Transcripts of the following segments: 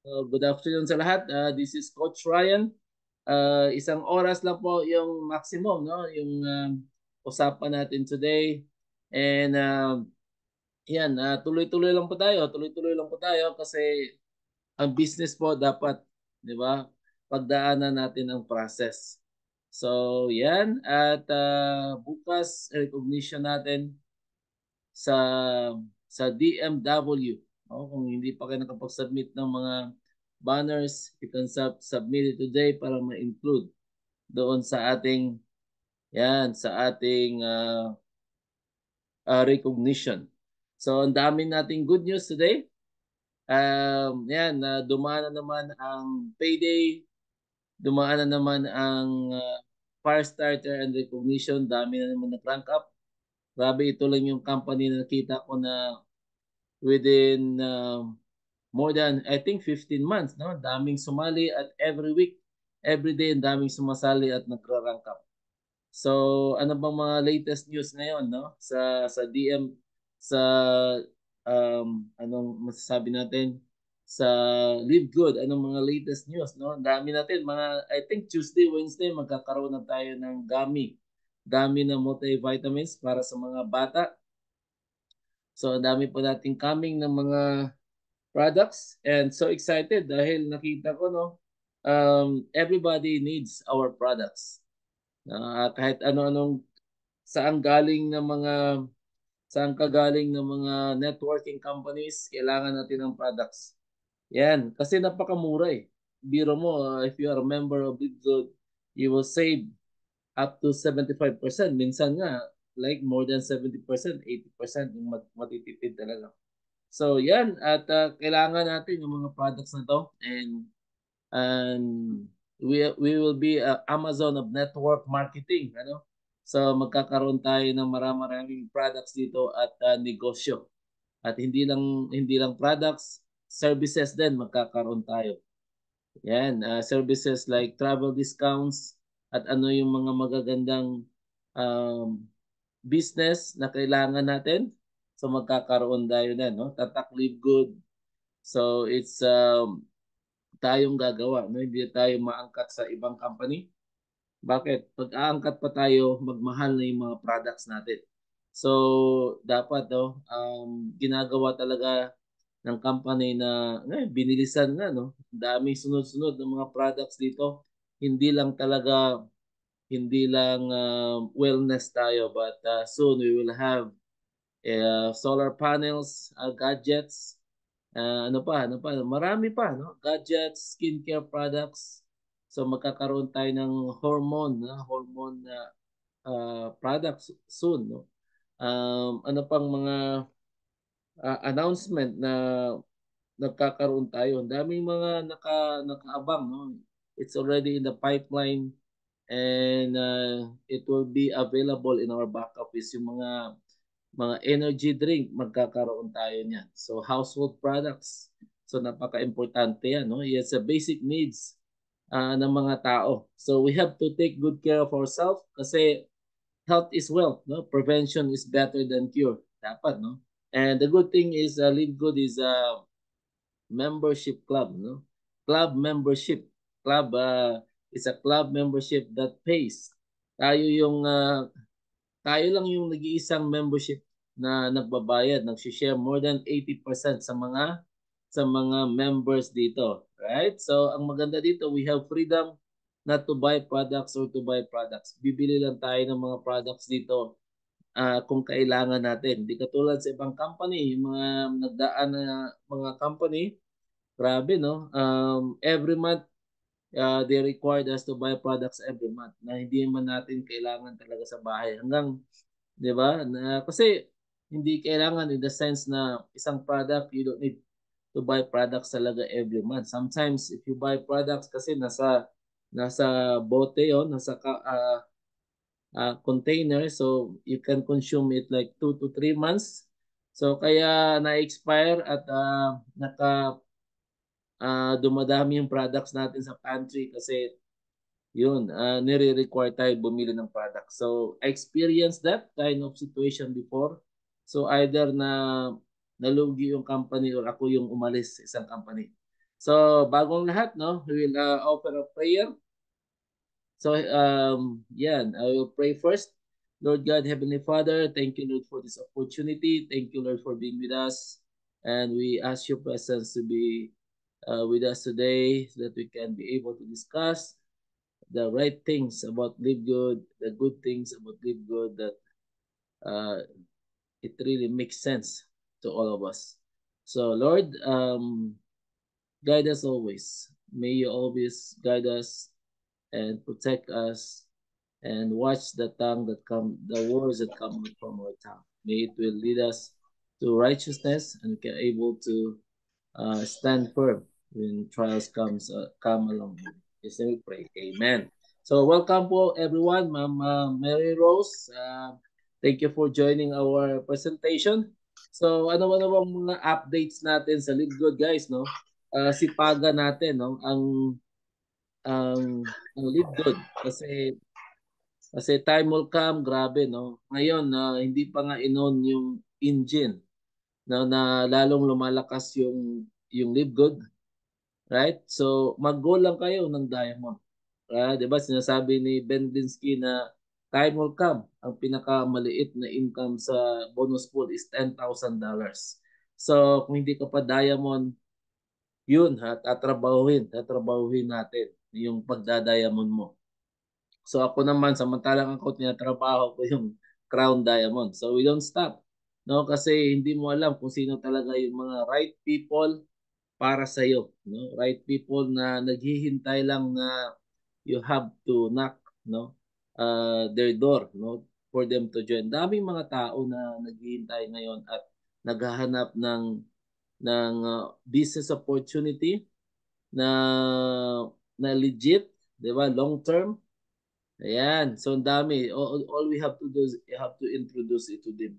Good afternoon sa lahat. This is Coach Ryan. Isang oras lang po yung maximum, no? Yung usapan natin today. And yan, tuloy-tuloy lang po tayo. Tuloy-tuloy lang po tayo kasi ang business po dapat, di ba? Pagdaanan natin ang process. So, yan. At bukas, recognition natin sa DMW. No? Kung hindi pa kayo nakapag-submit ng mga banners, you can submit it today para ma-include doon sa ating recognition. So ang dami nating good news today. Dumaan na naman ang payday, dumaan na naman ang fire starter and recognition, dami na naman na-rank up. Grabe, ito lang yung company na nakita ko na within more than I think 15 months, no? Daming sumali at every week, every day, daming sumasali at nagra-rank up. So, ano bang mga latest news ngayon, no? Sa DM sa anong masasabi natin sa Live Good, anong mga latest news, no? Dami natin mga I think Tuesday, Wednesday magkakaroon na tayo ng gami na multivitamins para sa mga bata. So, ang dami po nating coming ng mga products and so excited dahil nakita ko no everybody needs our products. Kahit ano-anong saan galing ng mga saan kagaling ng mga networking companies, kailangan natin ng products. Yan, kasi napakamura eh. Biro mo, if you are a member of BitGood, you will save up to 75%. Minsan nga, like more than 70%, 80% yung matitipid talaga. So yan at kailangan natin yung mga products na to and we will be Amazon of network marketing, ano? So magkakaroon tayo ng maraming products dito at negosyo. At hindi lang products, services din magkakaroon tayo. Yan, services like travel discounts at ano yung mga magagandang um, business na kailangan natin. So magkakaroon tayo na, no? Tatak Live Good. So it's tayong gagawa, no? Hindi tayo maangkat sa ibang company. Bakit? Pag aangkat pa tayo, magmahal na yung mga products natin. So dapat no, ginagawa talaga ng company na binilisan nga no. Daming sunod-sunod ng mga products dito. Hindi lang talaga hindi lang wellness tayo but soon we will have solar panels, gadgets, ano pa, marami pa, no? Gadgets, skincare products. So magkakaroon tayo ng hormone products soon, no? Ano pang mga announcement na nagkakaroon tayo. Ang daming mga nakaabang, no? It's already in the pipeline and it will be available in our back office yung mga energy drink, magkakaroon tayo niyan. So household products. So napaka-importante yan, no? It's a basic needs ng mga tao. So we have to take good care of ourselves kasi health is wealth, no? Prevention is better than cure. Dapat, no? And the good thing is Live Good is a membership club, no? Club membership. Club is a club membership that pays. Tayo yung tayo lang yung nag-iisang membership na nagbabayad, nag-share more than 80% sa mga members dito, right? So ang maganda dito, we have freedom not to buy products or to buy products. Bibili lang tayo ng mga products dito kung kailangan natin. Di katulad sa ibang company, yung mga nagdaan na mga company, grabe no? Every month they required us to buy products every month na hindi man natin kailangan talaga sa bahay. Hanggang 'di ba? Kasi hindi kailangan in the sense na isang product you don't need to buy products talaga every month. Sometimes if you buy products kasi nasa bote 'yon, nasa container so you can consume it like 2 to 3 months. So kaya na-expire at dumadami yung products natin sa pantry kasi yun, nire-require tayo bumili ng product. So, I experienced that kind of situation before. So, either na nalugi yung company or ako yung umalis sa isang company. So, bagong lahat, no? We will offer a prayer. So, yan, I will pray first. Lord God, Heavenly Father, thank you, Lord, for this opportunity. Thank you, Lord, for being with us. And we ask your presence to be with us today so that we can be able to discuss the right things about Live Good, the good things about Live Good that uh, it really makes sense to all of us. So, Lord, guide us always. May you always guide us and protect us and watch the words that come out from our tongue. May it will lead us to righteousness and we can able to stand firm when trials come along. Yes, we pray. Amen. So welcome po everyone, Ma'am Mary Rose. Thank you for joining our presentation. So ano bang mga updates natin sa Live Good guys, no? Sipagan natin, no? Ang Live Good kasi time will come, grabe, no? Ngayon, hindi pa nga inon yung engine na lalong lumalakas yung Live Good, right? So, mag-go lang kayo ng diamond. 'Di ba sinasabi ni Ben Linsky na time will come, ang pinakamaliit na income sa bonus pool is $10,000. So, kung hindi ka pa diamond, yun ha, tatrabahuhin natin yung pagda-diamond mo. So ako naman, samantalang ako tinatrabaho ko yung Crown Diamond. So we don't stop. No, kasi hindi mo alam kung sino talaga yung mga right people para sa iyo, no? Right people na naghihintay lang na you have to knock, no? Their door, no? For them to join. Daming mga tao na naghihintay ngayon at naghahanap ng business opportunity na legit, 'di ba? Long term. Ayan. So, ang dami. All we have to do is you have to introduce it to them.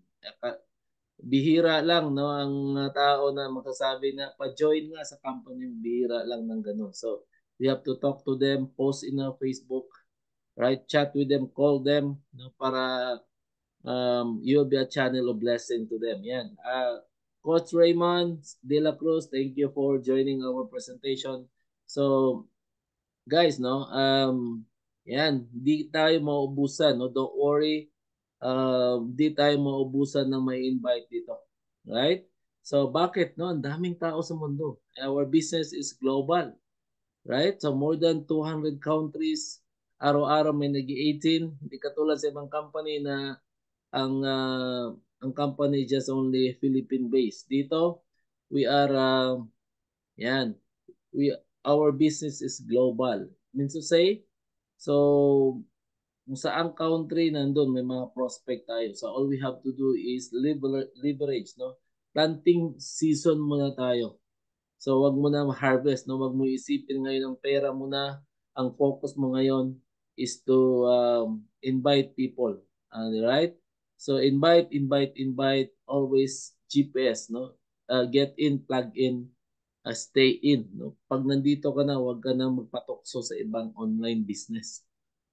Bihira lang, no? Ang tao na magsasabi na pa-join nga sa company, bihira lang ng ganun. So, we have to talk to them, post in our Facebook, right? Chat with them, call them, no? Para you'll be a channel of blessing to them. Yan. Coach Raymond De La Cruz, thank you for joining our presentation. So, guys, no, yan, di tayo maubusan, no, don't worry, di tayo maubusan ng may invite dito, right? So bakit, no, ang daming tao sa mundo. Our business is global, right? So more than 200 countries, araw-araw may nag-18, hindi katulad sa ibang company na ang company just only Philippine based. Dito, we are yan, we our business is global. Means to say, so kung saang country nandun may mga prospect tayo. So all we have to do is leverage, no? Planting season muna tayo. So wag mo na harvest, no? Wag mo isipin ngayon ang pera mo na. Ang focus mo ngayon is to invite people, right? So invite, always GPS, no? Get in, plug in, stay in, no? Pag nandito ka na, wag ka na magpatokso sa ibang online business,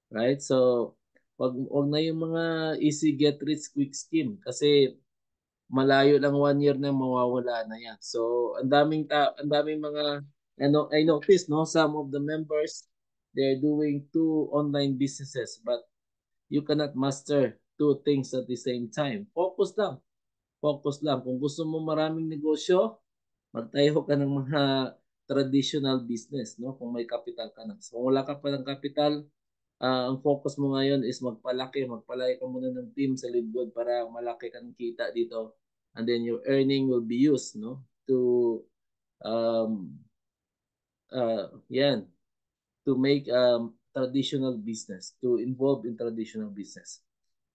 right? So wag na yung mga easy get rich quick scheme kasi malayo lang 1 year na mawawala na yan. So ang daming mga ano, I noticed, no, some of the members they're doing 2 online businesses but you cannot master 2 things at the same time. Focus lang. Focus lang. Kung gusto mo maraming negosyo, magtayo ka ng mga traditional business, no? Kung may capital ka na. So kung wala ka pa ng capital, ang focus mo ngayon is magpalaki ka muna ng team sa Libgood para malaki kang kita dito. And then your earning will be used, no? To um yan, to make traditional business, to involve in traditional business.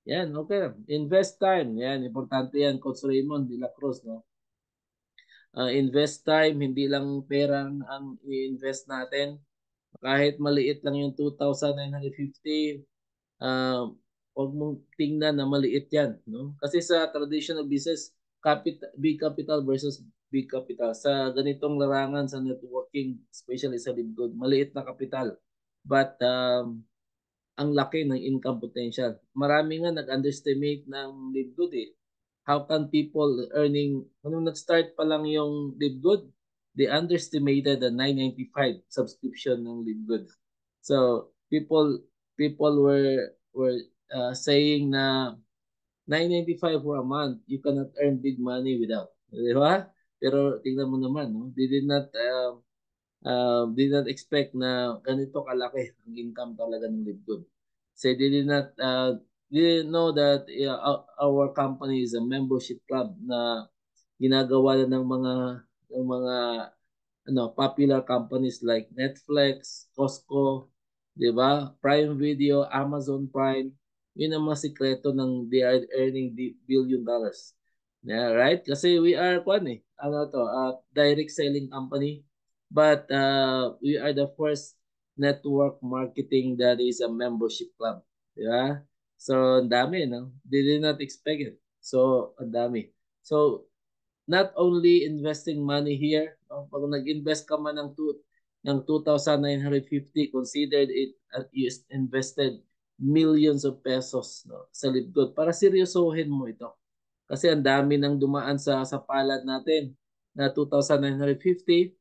Yan, okay. Invest time. Yan, importante yan, Coach Raymond de la Cruz, no? Invest time, hindi lang perang ang i-invest natin. Kahit maliit lang yung 2,950, huwag mong tingnan na maliit yan, no? Kasi sa traditional business, big capital versus big capital. Sa ganitong larangan sa networking, especially sa Libgood, maliit na capital. But ang laki ng income potential. Marami nga nag-underestimate ng Libgood eh. How can people earning, nung nag-start pa lang yung Libgood, they underestimated the 995 subscription ng LiveGood. So people were saying na 995 for a month, you cannot earn big money without. Di ba? Pero tingnan mo naman, no? Did not expect na ganito kalaki ang income talaga ng LiveGood. So they didn't know that our company is a membership club na ginagawa ng mga popular companies like Netflix, Costco, 'di ba? Prime Video, Amazon Prime. 'Yun ang mga sikreto ng they are earning billion dollars. Yeah, right? Kasi we are direct selling company, but we are the first network marketing that is a membership club. Yeah. So, ang dami, no? They did not expect it. So, ang dami. So, not only investing money here, no? Pag nag-invest ka man ng 2,950, considered it you invested millions of pesos, no, sa LiveGood para seryosohin mo ito. Kasi ang dami nang dumaan sa palad natin na 2,950,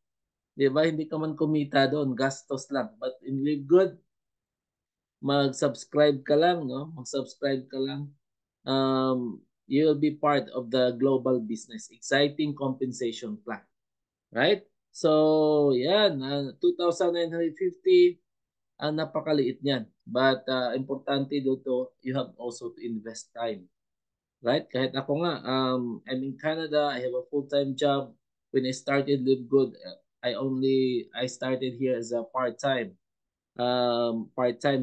'di ba? Hindi ka man kumita doon, gastos lang. But in LiveGood, mag-subscribe ka lang, no? Mag-subscribe ka lang. You'll be part of the global business. Exciting compensation plan. Right? So, yan. 2,950, napakaliit niyan. But importante dito, you have also to invest time. Right? Kahit ako nga, I'm in Canada, I have a full-time job. When I started Live Good, I started here as a part-time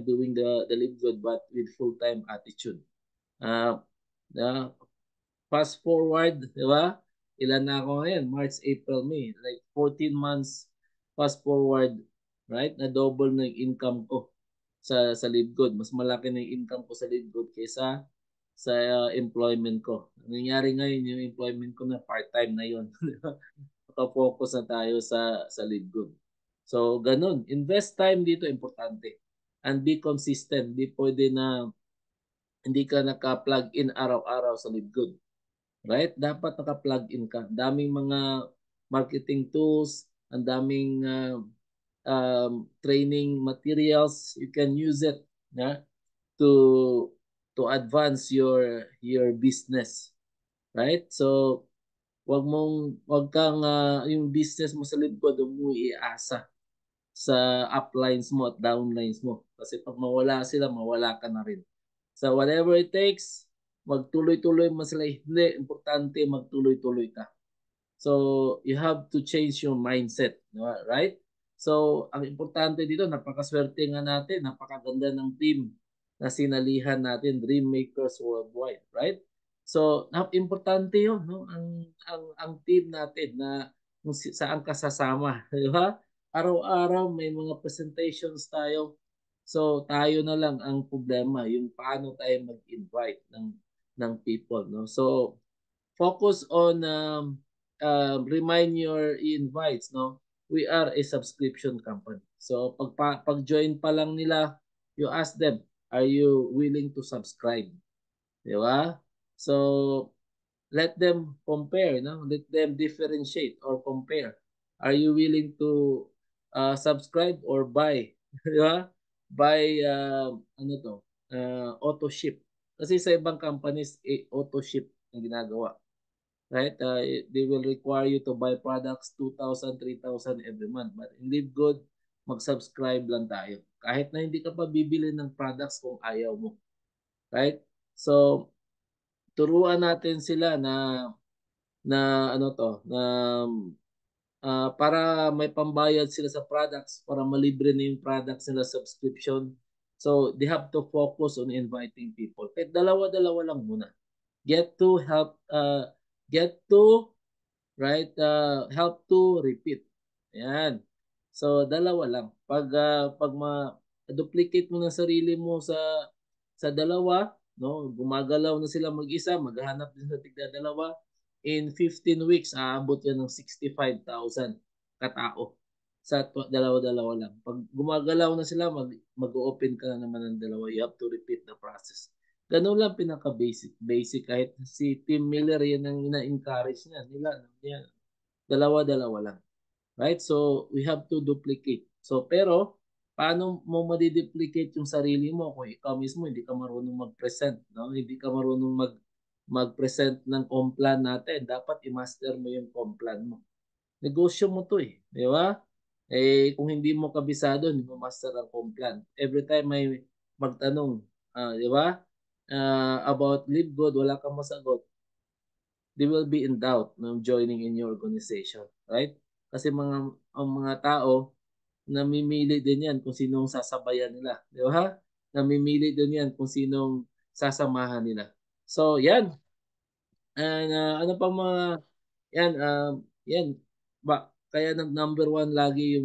doing the Live Good but with full-time attitude. Uh, uh, Fast forward, di ba? Ilan na ako ngayon? March, April, May. Like 14 months fast forward, right? Na double na yung income ko sa LiveGood. Mas malaki na yung income ko sa LiveGood kaysa sa employment ko. Ang nangyari ngayon, yung employment ko na part-time na yun. Naka-focus na tayo sa LiveGood. So, ganun. Invest time dito, importante. And be consistent. Di pwede na hindi ka naka-plug in araw-araw sa LiveGood. Right? Dapat naka-plug in ka. Daming mga marketing tools, ang daming training materials. You can use it, yeah, to advance your business. Right? So, wag kang yung business mo sa likod mo iasa sa uplines mo at downlines mo. Kasi pag mawala sila, mawala ka na rin. So whatever it takes, magtuloy-tuloy mo sila. Hindi, importante magtuloy-tuloy ka. So you have to change your mindset, right? So ang importante dito, napakaswerte nga natin, napakaganda ng team na sinalihan natin, Dream Makers Worldwide, right? So importante 'yon, no? Ang team natin na kung saan ka sasama, di ba? Araw-araw may mga presentations tayo. So tayo na lang ang problema, yung paano tayo mag-invite ng people, no? So focus on remind your invites, no? We are a subscription company. So pag-join pa lang nila, you ask them, are you willing to subscribe? Di ba? So let them compare, no? Let them differentiate or compare. Are you willing to subscribe or buy? Di ba? Buy auto ship. Kasi sa ibang companies, auto ship ang ginagawa. Right? They will require you to buy products 2,000, 3,000 every month. But in Live Good, mag-subscribe lang tayo. Kahit na hindi ka pa bibili ng products kung ayaw mo. Right? So, turuan natin sila na ano to, na para may pambayad sila sa products, para malibre na yung products nila subscription. So, they have to focus on inviting people. Kahit dalawa-dalawa lang muna. Get to help, get to right? Help to repeat. Ayan. So dalawa lang. Pag duplicate mo ng sarili mo sa dalawa, no? Gumagalaw na sila mag-isa, maghahanap din sa tigda dalawa. In 15 weeks, aabot yan ng 65,000 katao sa dalawa-dalawa lang. Pag gumagalaw na sila, mag-open ka na naman ng dalawa. You have to repeat the process. Ganun lang pinaka-basic. Basic kahit si Tim Miller yan ang ina-encourage niya. Yan. Dalawa-dalawa lang. Right? So we have to duplicate. So pero paano mo ma-duplicate yung sarili mo kung ikaw mismo hindi ka marunong mag-present, no? Hindi ka marunong mag-present ng complan natin. Dapat i-master mo yung complan mo. Negosyo mo 'to eh, di ba? Eh kung hindi mo kabisado, hindi mo master ang complan. Every time may magtanong, di ba? About Live Good, wala kang masagot, they will be in doubt ng joining in your organization, right? Kasi ang mga tao namimili din yan kung sinong sasabayan nila, di ba? Namimili din yan kung sinong sasamahan nila. So, yan. And ano pa mga yan yan kaya nag number one lagi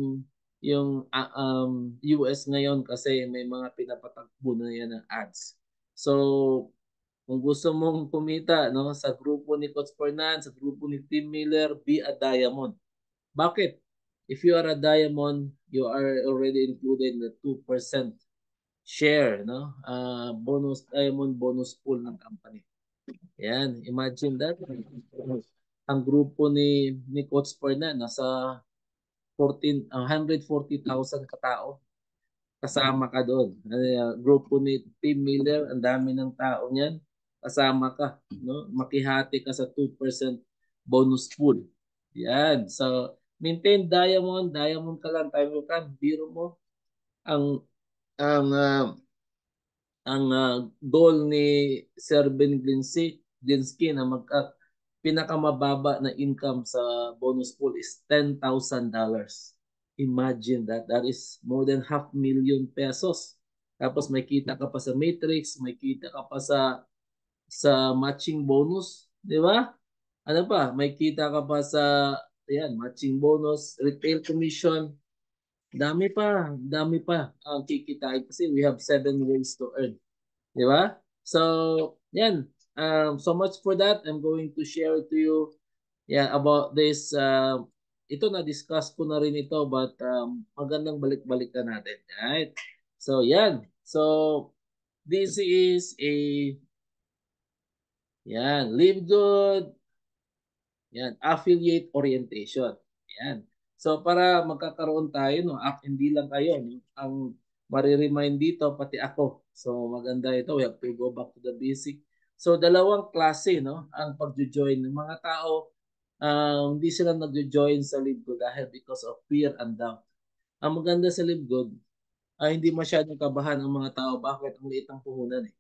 yung US ngayon kasi may mga pinapatakbo na yan ng ads. So, kung gusto mong kumita no sa grupo ni Coach Fernan, sa grupo ni Tim Miller, be a diamond. Bakit? If you are a diamond, you are already included in the 2% share, no? Bonus diamond bonus pool ng company. Yan, imagine that. Ang grupo ni Coach Fernan nasa 140,000 katao. Kasama ka doon. Grupo ni Team Miller, ang dami ng tao niyan. Kasama ka, no? Makihati ka sa 2% bonus pool. Yan. So, maintain diamond, diamond ka lang, time mo kan, biro mo. Ang ang goal ni Sir Ben Glinsky na pinakamababa na income sa bonus pool is $10,000. Imagine that. That is more than $500,000 pesos. Tapos may kita ka pa sa matrix, may kita ka pa sa matching bonus, di ba? Ano pa? May kita ka pa sa matching bonus, retail commission, dami pa ang kikitain kasi we have 7 ways to earn. Di ba? So, yan. So much for that. I'm going to share to you about this. Ito na-discuss ko na rin ito but magandang balik-balikan natin. Right? So, yan. So, this is Live Good, affiliate orientation. Yan. So para magkakaroon tayo no, hindi lang kayo no, ang mari-remind dito pati ako. So maganda ito, we have to go back to the basic. So dalawang klase no ang pagjo-join ng mga tao. Hindi sila nagjo-join sa Live Good dahil because of fear and doubt. Ang maganda sa Live Good ay hindi masyadong kabahan ang mga tao. Bakit? Ang liit ng puhunan eh.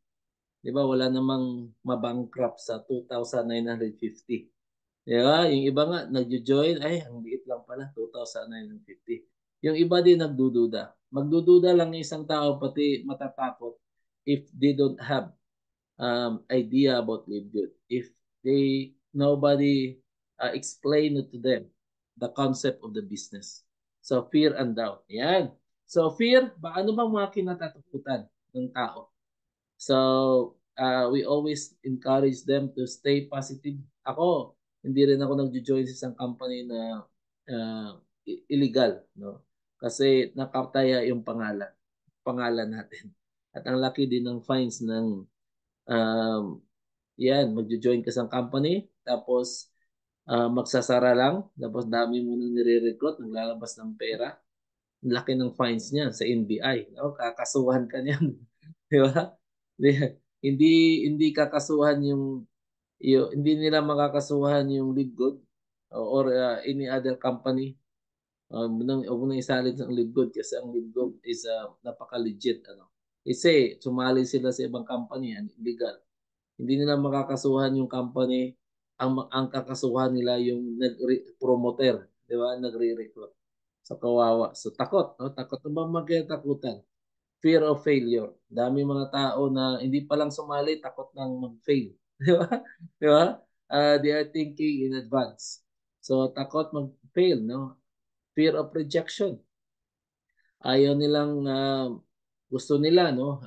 Di ba? Wala namang mabankrupt sa 2,950. Di ba? Yung iba nga, nagjo-join, ay, ang liit lang pala, 2,950. Yung iba din nagdududa. Magdududa lang yung isang tao, pati matatakot if they don't have idea about Live Good. If nobody explain it to them, the concept of the business. So, fear and doubt. Yan. So, fear, ano bang mga kinatatakutan ng tao? So, we always encourage them to stay positive. Ako, hindi rin ako nag-join sa isang company na illegal, no? Kasi nakataya yung pangalan natin. At ang laki din ng fines ng magjo-join ka sa company, tapos magsasara lang, tapos dami mo nang nire-recruit, naglalabas ng pera. Ang laki ng fines niya sa NBI. No? Kakasuhan ka niyan. Di ba? Hindi hindi kakasuhan hindi nila makakasuhan yung Live Good or any other company. Huwag nang isalin sa Live Good kasi ang Live Good is napaka-legit. Kasi sumali sila sa ibang company, illegal. Hindi nila makakasuhan yung company. Ang kakasuhan nila yung promoter, di ba? Nagre-recruit. So kawawa. So takot, no? Takot na bang magkatakutan? Fear of failure. Dami mga tao na hindi pa lang sumali, takot nang mag-fail. Di ba? Di ba? They are thinking in advance. So takot mag-fail, no? Fear of rejection. Ayaw nilang gusto nila, no?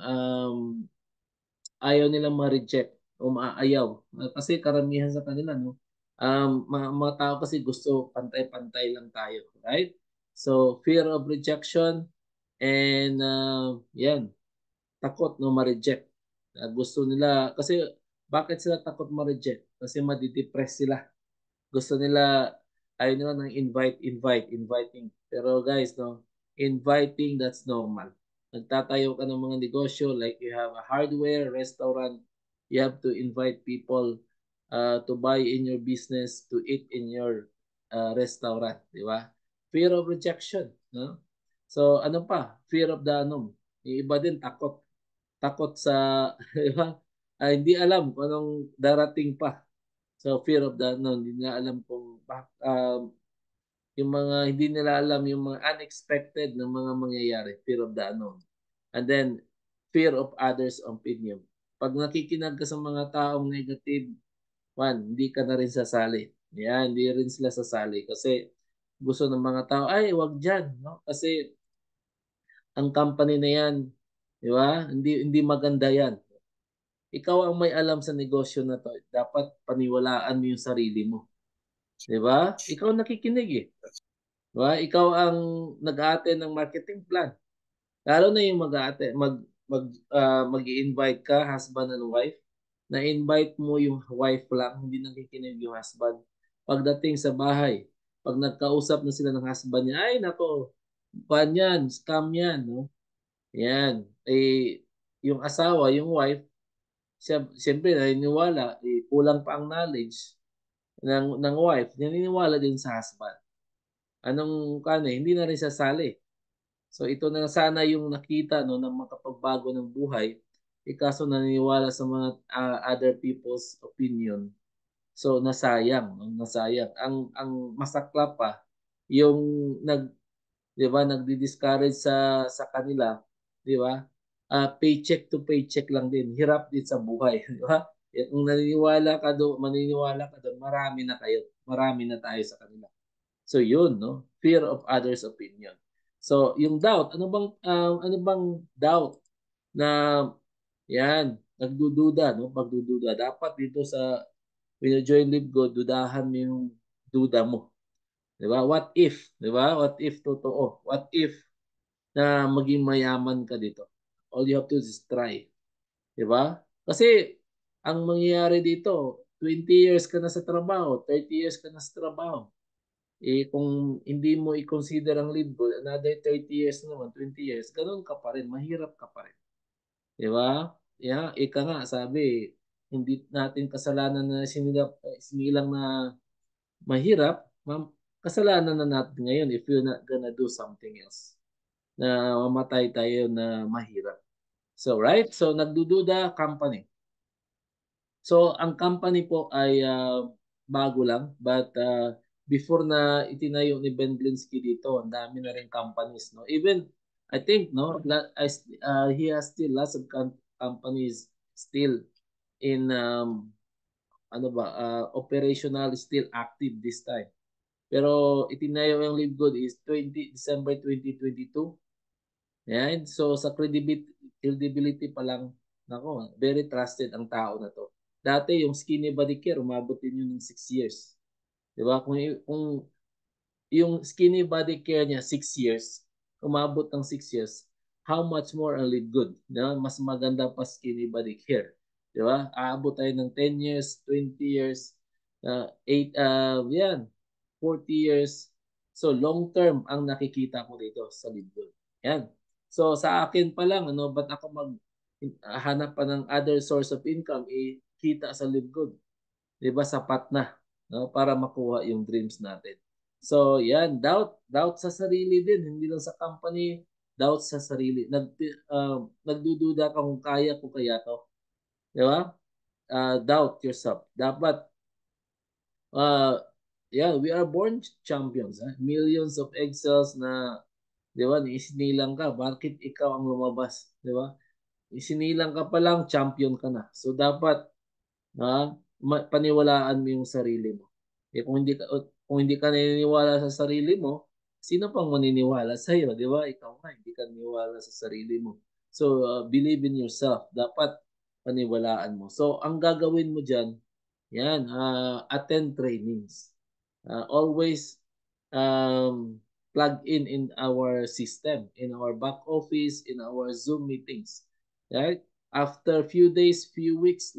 Ayaw nilang ma-reject o maayaw. Kasi karamihan sa kanila, no? Mga tao kasi gusto pantay-pantay lang tayo, right? So, fear of rejection and takot no ma-reject. Gusto nila, kasi bakit sila takot ma-reject? Kasi madidepress sila. Gusto nila Ayaw nila ng inviting. Pero guys, no, inviting, that's normal. Nagtatayo ka ng mga negosyo, like you have a hardware, restaurant, you have to invite people to buy in your business, to eat in your restaurant, di ba? Fear of rejection, no? So, ano pa? Fear of the unknown. Yung iba din, takot. Takot sa, di ba? Hindi alam kung anong darating pa. So, fear of the unknown. Hindi nila alam kung yung mga hindi nila alam yung mga unexpected na mga mangyayari, fear of the unknown. And then, fear of others' opinion. Pag nakikinag ka sa mga taong negative, hindi ka na rin sasali. Yan, hindi rin sila sasali kasi gusto ng mga tao, ay, wag dyan, no? Kasi ang company na yan, di ba? Hindi maganda yan. Ikaw ang may alam sa negosyo na to. Dapat paniwalaan mo yung sarili mo. Di ba? Ikaw nakikinig eh. Diba? Ikaw ang nag-a-attend ng marketing plan. Lalo na yung mag-i-invite ka, husband and wife, na-invite mo yung wife lang, hindi nakikinig yung husband. Pagdating sa bahay, pag nagkausap na sila ng husband niya, ay nako, pan yan, scam yan, no? Yan. Eh, yung asawa, yung wife, siyempre naniniwala, kulang pa ang knowledge ng wife, naniniwala din sa husband. Anong hindi na rin sasali. So ito na sana yung nakita no ng makapagbago ng buhay. Kaso naniniwala sa mga other people's opinion. So nasayang, no? Nasayang. Ang masakla pa yung 'di ba, nagdi-discourage sa kanila, 'di ba? Paycheck to paycheck lang din. Hirap din sa buhay, 'di ba? Kung maniniwala ka doon, marami na kayo. Marami na tayo sa kanila. So yun, no? Fear of others' opinion. So yung doubt, ano bang doubt na yan, nagdududa, no? Pagdududa. Dapat dito sa when you join Live God, dudahan mo yung duda mo. 'Di ba? What if, 'di ba? What if totoo? What if na maging mayaman ka dito? All you have to do is try. 'Di ba? Kasi ang mangyayari dito, 20 years ka na sa trabaho, 30 years ka na sa trabaho. Kung hindi mo i-consider ang lead goal, another 30 years naman, 20 years, ganun ka pa rin, mahirap ka pa rin. Di ba? Ika nga, sabi, hindi natin kasalanan na sinilang na mahirap, kasalanan na natin ngayon if you're not gonna do something else. Na mamatay tayo na mahirap. So, right? So, nagdududa company. So, ang company po ay bago lang, but before na itinayo ni Ben Glinsky dito, ang dami na rin companies, no? Even I think no, he has still lots of companies still in operational, still active this time. Pero itinayo yung Live Good is December 2022. Yan. So sa credibility pa lang, nako, very trusted ang tao na to. Dati yung Skinny Body Care, umabot din yun ng 6 years. Di ba? Kung yung Skinny Body Care niya 6 years, umabot ng 6 years, how much more ang Live Good? Di ba? Mas maganda pa Skinny Body Care. Di ba? Aabot tayo ng 10 years, 20 years, 40 years. So long term ang nakikita ko dito sa Live Good. Yan. So sa akin pa lang, ba't ako hanap pa ng other source of income, kita sa Live Good. 'Di ba sapat na, no, para makuha yung dreams natin. So yan, doubt sa sarili din, hindi lang sa company, doubt sa sarili. Nagdududa ka kung kaya ko kaya to. 'Di ba? Doubt yourself. Dapat we are born champions. Millions of egg cells na, di ba, isinilang ka. Bakit ikaw ang lumabas? Di ba? Isinilang ka pa lang, champion ka na. So, dapat paniwalaan mo yung sarili mo. Kung hindi ka naniniwala sa sarili mo, sino pang maniniwala sa iyo, di ba? Ikaw nga, hindi ka naniniwala sa sarili mo. So, believe in yourself. Dapat paniwalaan mo. So, ang gagawin mo diyan, yan, attend trainings. Always plug in our system, in our back office, in our Zoom meetings. Right? After few days, few weeks,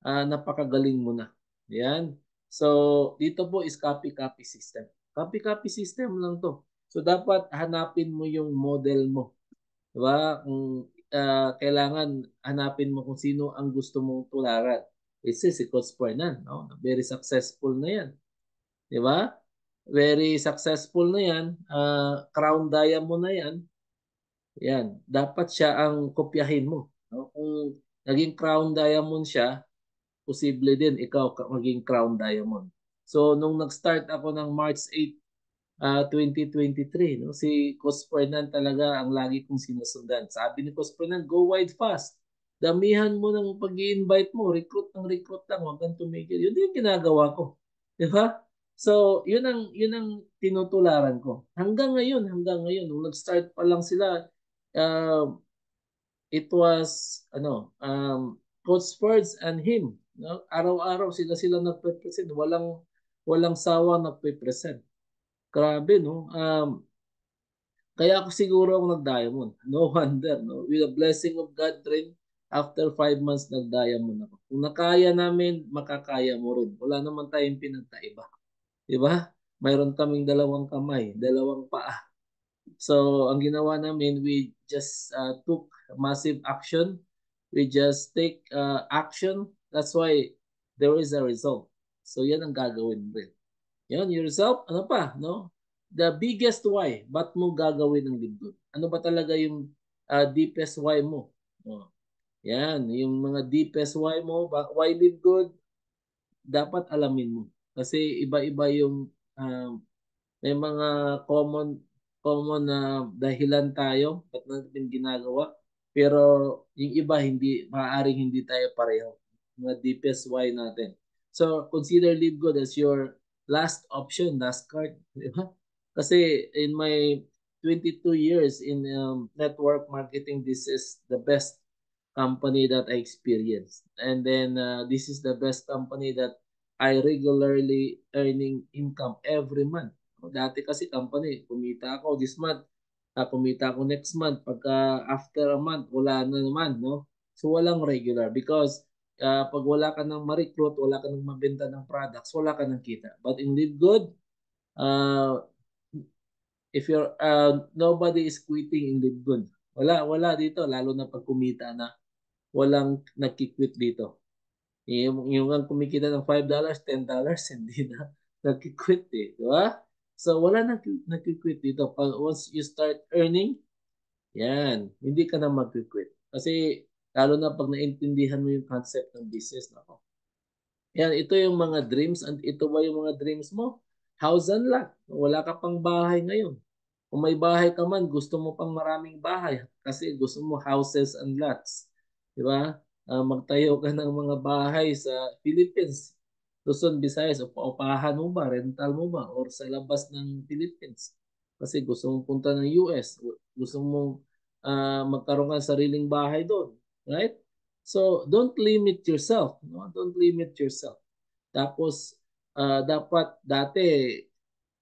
napakagaling mo na. Yan. So, dito po is copy-copy system. Copy-copy system lang to. So, dapat hanapin mo yung model mo. Diba? Kung kailangan hanapin mo kung sino ang gusto mong tularan. Kasi si Coach Fernan, no? Very successful na yan. Diba? Very successful na yan. Crown Diamond na yan. Yan. Dapat siya ang kopyahin mo. No? Kung naging Crown Diamond siya, posible din ikaw maging Crown Diamond. So, nung nag-start ako ng March 8, 2023, no? Si Coach Fernan talaga ang lagi kong sinusundan. Sabi ni Coach Fernan, go wide fast. Damihan mo ng pag-i-invite mo, recruit ng recruit lang, huwag kang tumigil. Yun din yung ginagawa ko. Di ba? So, yun ang tinutularan ko. Hanggang ngayon, nung nag-start pa lang sila, uh, it was Coach Fords and him. No? Araw-araw sila nagpe-present. Walang sawa nagpe-present. Grabe, no? Kaya ako siguro ako nag-diamond. No wonder, no? With the blessing of God rin, after 5 months nag-diamond ako. Kung nakaya namin, makakaya mo rin. Wala naman tayong pinagkaiba. Di ba? Mayroon kaming dalawang kamay, dalawang paa. So, ang ginawa namin, we just took massive action. We just take action. That's why there is a result. So, yan ang gagawin rin. Yan, yourself, ano pa, no? The biggest why, ba't mo gagawin ang lingkod? Ano ba talaga yung deepest why mo? Oh, yan, yung mga deepest why mo, why live good, dapat alamin mo. Kasi iba-iba yung may mga common na dahilan tayo at natin ginagawa. Pero yung iba hindi maaaring hindi tayo pareho. Mga deepest why natin. So consider Live Good as your last option, last card, di ba? Kasi in my 22 years in network marketing, this is the best company that I experienced. And then this is the best company that I regularly earning income every month. Dati kasi company, kumita ako this month, kumita ako next month. Pagka after a month, wala na naman, no? So walang regular because pag wala ka nang ma-recruit, wala ka nang mabenta ng products, wala ka nang kita. But in Live Good, uh, if you're, nobody is quitting in Live Good. Wala dito, lalo na pag kumita na, walang nagki-quit dito. Yung ang kumikita ng $5, $10, hindi na nagki-quit eh. Di ba? So, wala nagki-quit dito. Once you start earning, yan, hindi ka na mag-quit. Kasi, lalo na pag naintindihan mo yung concept ng business. Nako. Yan, ito yung mga dreams. And ito ba yung mga dreams mo? House and lot. Wala ka pang bahay ngayon. Kung may bahay ka man, gusto mo pang maraming bahay kasi gusto mo houses and lots. Di ba? Magtayo ka ng mga bahay sa Philippines, Luzon, Visayas, o paupahan mo ba, rental mo ba, or sa labas ng Philippines. Kasi gusto mong punta ng US, gusto mong magkaroon ka ng sariling bahay doon. Right? So, don't limit yourself. No? Don't limit yourself. Tapos, dapat dati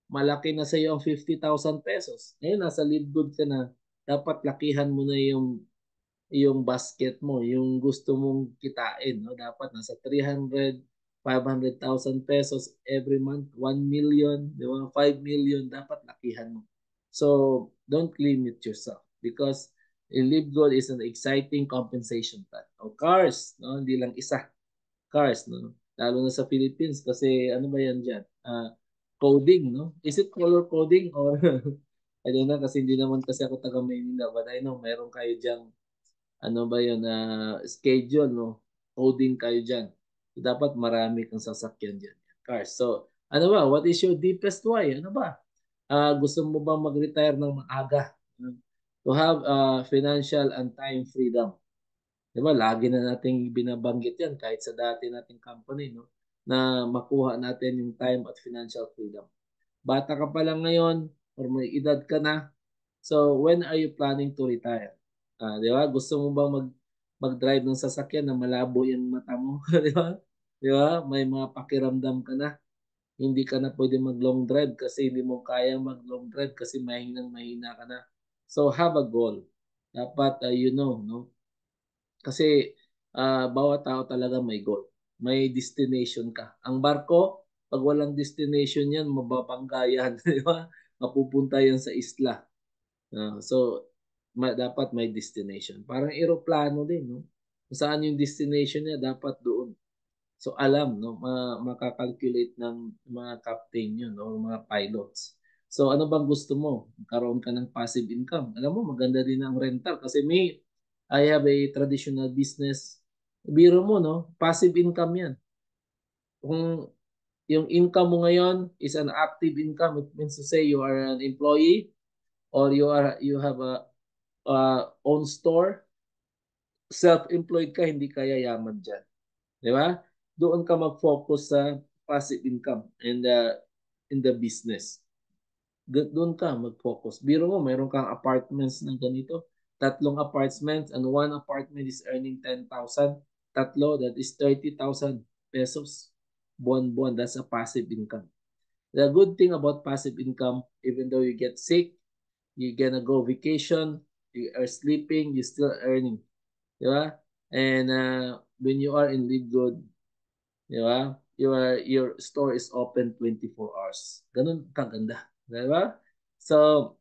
malaki na sa iyo ang 50,000 pesos. Ngayon, nasa Live Good ka na, dapat lakihan mo na yung basket mo, yung gusto mong kitain. No? Dapat nasa 300, 500,000 pesos every month, 1 million, di ba? 5 million, dapat lakihan mo. So, don't limit yourself because Live Good is an exciting compensation plan. O cars, no? Hindi lang isa. Cars, no? Lalo na sa Philippines kasi ano ba yan dyan? Coding, no? Is it color coding or I don't know kasi hindi naman kasi ako taga Maynila but I know meron kayo dyan ano ba yun schedule, no? Coding kayo dyan. So, dapat marami kang sasakyan dyan. Cars. So, ano ba? What is your deepest why? Ano ba? Gusto mo ba mag-retire ng maaga? To have financial and time freedom. Di ba? Lagi na nating binabanggit yan kahit sa dati nating company, no? Na makuha natin yung time at financial freedom. Bata ka pa lang ngayon or may edad ka na. So, when are you planning to retire? Di ba? Gusto mo ba mag-drive ng sasakyan na malabo yung mata mo? Di ba? Di ba? May mga pakiramdam ka na. Hindi ka na pwede mag-long drive kasi hindi mo kaya mag-long drive kasi mahina ka na. So, have a goal. Dapat, no? Kasi bawat tao talaga may goal. May destination ka. Ang barko, Pag walang destination yan, mababangga yan. Di ba? Mapupunta yan sa isla. So, dapat may destination. Parang eroplano din, no? Kung saan yung destination niya, dapat doon. So, alam, no? Makakalculate ng mga captain yun, no? Mga pilots. So, ano bang gusto mo? Karoon ka ng passive income. Alam mo, maganda din ang rental. Kasi I have a traditional business. Biro mo, no? Passive income yan. Kung yung income mo ngayon is an active income, it means to say you are an employee or you have a own store, self-employed ka, hindi ka yayaman dyan. Di ba? Doon ka mag-focus sa passive income in the business. Doon ka mag-focus. Biro mo, mayroon kang apartments ng ganito. 3 apartments and 1 apartment is earning 10,000. Tatlo, that is 30,000 pesos. Buwan-buwan, that's a passive income. The good thing about passive income, even though you get sick, you gonna go vacation, you are sleeping, you still earning. Di ba? And when you are in Live Good, di ba? Your store is open 24 hours. Ganun kaganda. Di ba? So,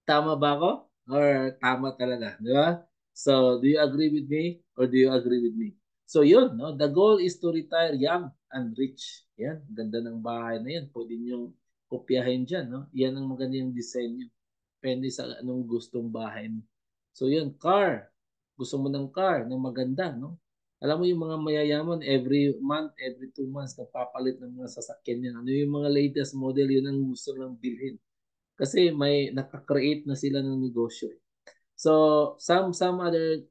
tama ba ako? Or tama talaga? Di ba? So, do you agree with me? Or do you agree with me? So, yun. No? The goal is to retire young and rich. Yan. Ganda ng bahay na yan. Pwede nyo kopyahin dyan. No? Yan ang magandang design nyo. Depende sa anong gustong bahay mo. So, yun. Car. Gusto mo ng car na maganda. No? Alam mo yung mga mayayaman, every month, every 2 months, napapalit ng mga sasakyan yan. Ano yung mga latest model, yun ang gusto lang bilhin. Kasi may nakakreate na sila ng negosyo. So some other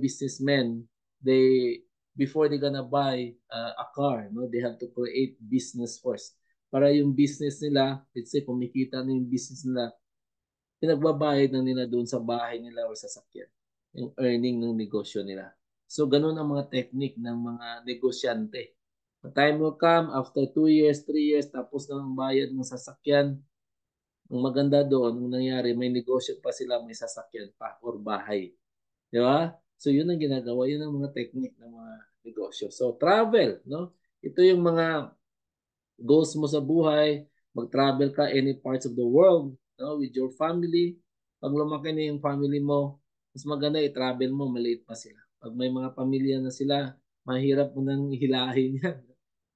businessmen, they before they gonna buy a car, no, they have to create business first. Para yung business nila, let's say kumikita na yung business nila, pinagbabayad na nila doon sa bahay nila o sa sasakyan. Yung earning ng negosyo nila. So ganun ang mga technique ng mga negosyante. The time will come after 2 years, 3 years, tapos na ang bayad ng sasakyan. Ang maganda doon, ang nangyari, may negosyo pa sila, may sasakyan pa or bahay. Di ba? So yun ang ginagawa, yun ang mga technique ng mga negosyo. So travel, no? Ito yung mga goals mo sa buhay, mag-travel ka any parts of the world, no, with your family. Pag lumaki na yung family mo, mas maganda i-travel mo, maliit pa sila. Pag may mga pamilya na sila, mahirap mo nang hilahin yan.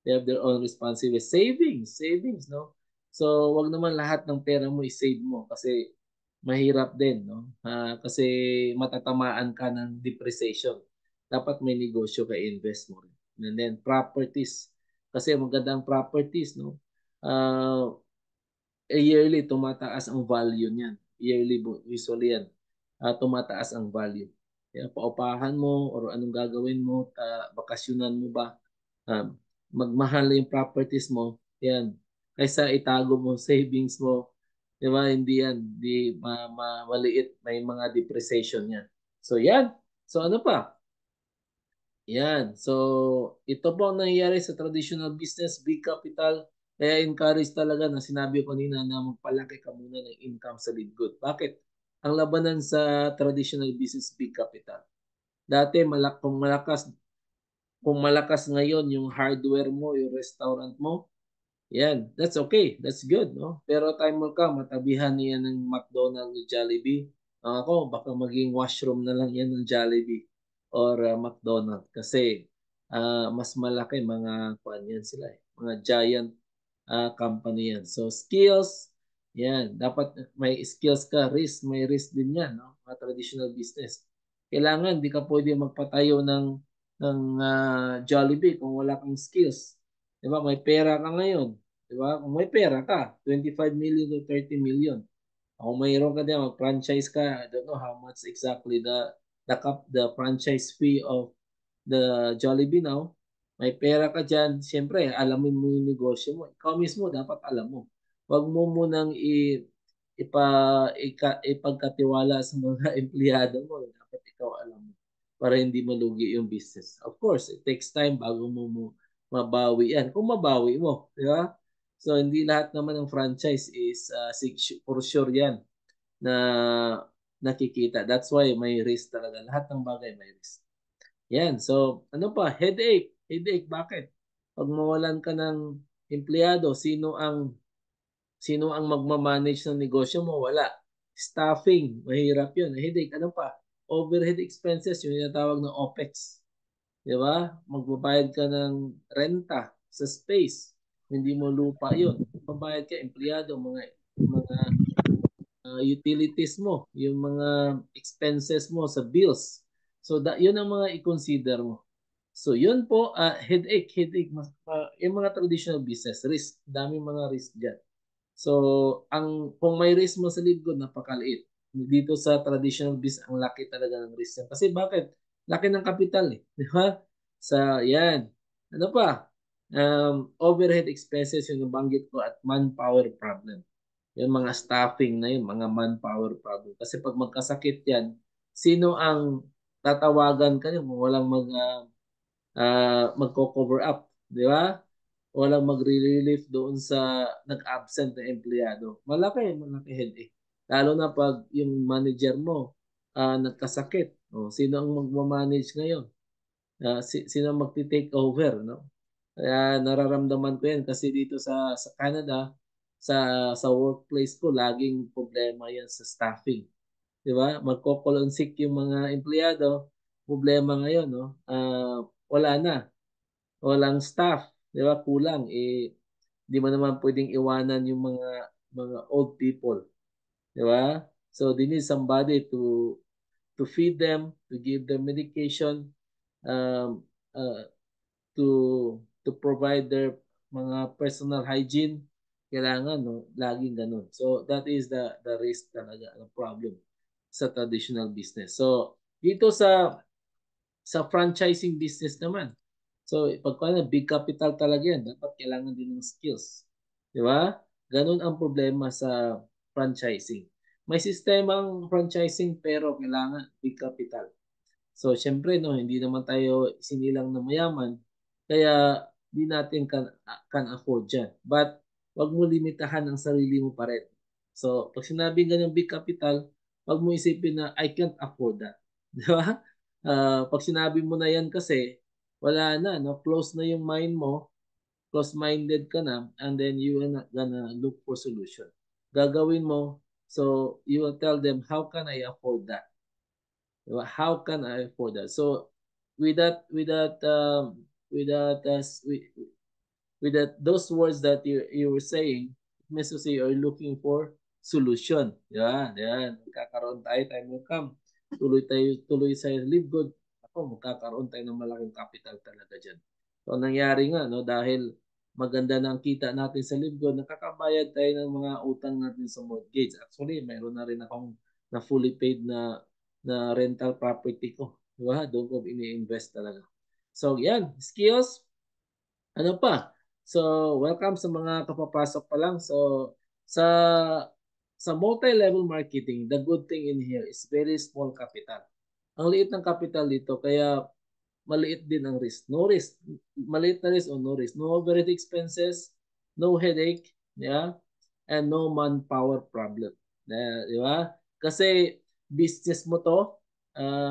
They have their own responsibility. Savings, no? So, wag naman lahat ng pera mo i-save mo kasi mahirap din, no? Kasi matatamaan ka ng depreciation. Dapat may negosyo ka invest mo rin. And then properties. Kasi magandang properties, no? Uh, yearly tumataas ang value niyan. Yearly usually yan. Tumataas ang value. Kaya paupahan mo or anong gagawin mo, bakasyonan mo ba, magmahal yung properties mo, yan. Kaysa itago mo savings mo, di ba? Hindi yan, di maliit, may mga depreciation yan. So yan. So ano pa? Yan. So, ito po ang nangyayari sa traditional business, big capital. Kaya encourage talaga na sinabi ko kanina na magpalaki ka muna ng income sa Lidgood. Bakit? Ang labanan sa traditional business, big capital. Dati, kung malakas ngayon yung hardware mo, yung restaurant mo, yan, that's okay. That's good, no? Pero time mo ka, matabihan niya ng McDonald's o Jollibee. Ako, baka maging washroom na lang yan ng Jollibee or McDonald's. Kasi mas malaki mga kuan yan sila eh. Mga giant company yan. So skills, yan. Dapat may skills ka. May risk din yan, no? Mga traditional business. Kailangan, di ka pwede magpatayo ng Jollibee kung wala kang skills. Di ba? May pera ka ngayon. Di ba? Kung may pera ka, 25 million to 30 million. Kung mayroon ka din, mag-franchise ka, I don't know how much exactly the franchise fee of the Jollibee now. May pera ka dyan, siyempre, alamin mo yung negosyo mo. Ikaw mismo, dapat alam mo. Huwag mo munang ipagkatiwala sa mga empleyado mo. Dapat ikaw alam mo para hindi malugi yung business. Of course, it takes time bago mo mabawi yan. Kung mabawi mo, di ba? So, hindi lahat naman ng franchise is for sure yan na nakikita. That's why may risk talaga. Lahat ng bagay may risk. Yan. So, ano pa? Headache. Headache, bakit? Pag mawalan ka ng empleyado, sino ang magma-manage ng negosyo mo? Wala. Staffing, mahirap yun. Headache, ano pa? Overhead expenses, yung tinatawag na OPEX. Di ba? Magbabayad ka ng renta sa space. Hindi mo lupa yun. Magbabayad ka, empleyado, mga utilities mo, yung mga expenses mo sa bills. So, yun ang mga i-consider mo. So, yun po, headache. Yung mga traditional business, risk. Daming mga risk dyan. So, kung may risk mo sa lead good, napakaliit. Dito sa traditional business, ang laki talaga ng risk yan. Kasi bakit? Laki ng kapital eh. Di ba? Yan. Ano pa? Overhead expenses yung nabanggit ko at manpower problem. Yung mga staffing na yun, mga manpower problem. Kasi pag magkasakit yan, sino ang tatawagan ka kung walang magko-cover up, di ba? Walang mag-relief doon sa nag-absent na empleyado. Malaki headache. Lalo na pag yung manager mo nagkasakit. Sino ang magmamanage ngayon? Sino magti-take over, no? Kaya nararamdaman ko yan kasi dito sa Canada, sa workplace ko, laging problema yan sa staffing. Di ba? Magko-call on sick yung mga empleyado, problema ngayon, no? Wala na. Walang staff, di ba? Kulang. Di mo naman pwedeng iwanan yung mga old people, di ba? So they need somebody to feed them, to give them medication, um, uh, to provide their mga personal hygiene. Kailangan, no, laging ganun. So that is the risk talaga, the problem sa traditional business. So dito sa franchising business naman. So, pagka big capital talaga yan, dapat kailangan din ng skills. Di ba? Ganun ang problema sa franchising. May sistemang franchising pero kailangan big capital. So, syempre, no, hindi naman tayo sinilang na mayaman, kaya di natin can afford yan. But, wag mo limitahan ang sarili mo pa rin. So, pag sinabing ganyan big capital, wag mo isipin na I can't afford that. Di ba? Pag sinabi mo na yan kasi, wala na, no? Close na yung mind mo, close-minded ka na, and then you are not gonna look for solution. Gagawin mo, so you will tell them, how can I afford that? Diba? How can I afford that? So with that, with that, with that, those words that you were saying, it means to say you're looking for solution. Yan. Magkakaroon tayo, time will come. Tuloy sa live good. Ako, magkakaroon tayo ng malaking capital talaga dyan. So, nangyari nga, no, dahil maganda na ang kita natin sa live good, nakakabayad tayo ng mga utang natin sa mortgage. Actually, mayroon na rin akong na fully paid na rental property ko. Diba? Doon ko ini-invest talaga. So, yan. Skills, ano pa? So, welcome sa mga kapapasok pa lang. So, sa sa multi-level marketing, the good thing in here is very small capital. Ang liit ng capital dito, kaya maliit din ang risk. No risk. Maliit na risk o no risk. No overhead expenses, no headache, yeah, and no manpower problem. Di ba? Kasi business mo to,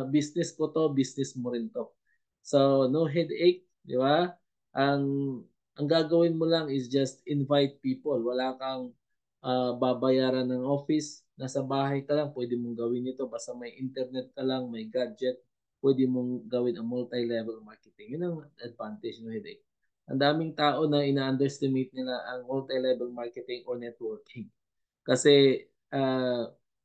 business ko to, business mo rin to. So, no headache, di ba? Ang ang gagawin mo lang is just invite people. Wala kang babayaran ng office. Nasa bahay ka lang, pwede mong gawin ito. Basta may internet ka lang, may gadget, pwede mong gawin ang multi-level marketing. Yun ang advantage ng headache. Ang daming tao na ina-underestimate nila ang multi-level marketing or networking. Kasi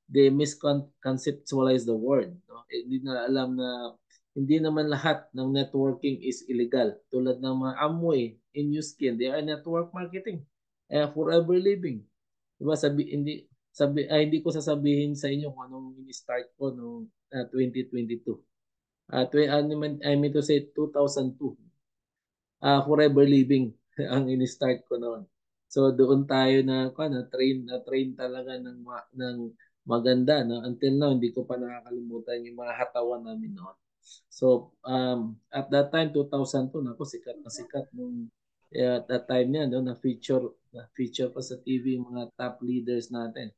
they misconceptualize the word. No? Hindi na alam na hindi naman lahat ng networking is illegal. Tulad ng mga Amway, in New Skin, they are network marketing. Forever Living. Diba hindi ko sasabihin sa inyo kung anong ini-start ko noong 2022. I mean to say 2002. Forever Living ang ini-start ko noon. So doon tayo na train talaga ng maganda, no? Until now hindi ko pa nakakalimutan yung mga hatawan namin noon. So at that time 2002 nako sikat nung at that time niya no na feature pa sa TV yung mga top leaders natin.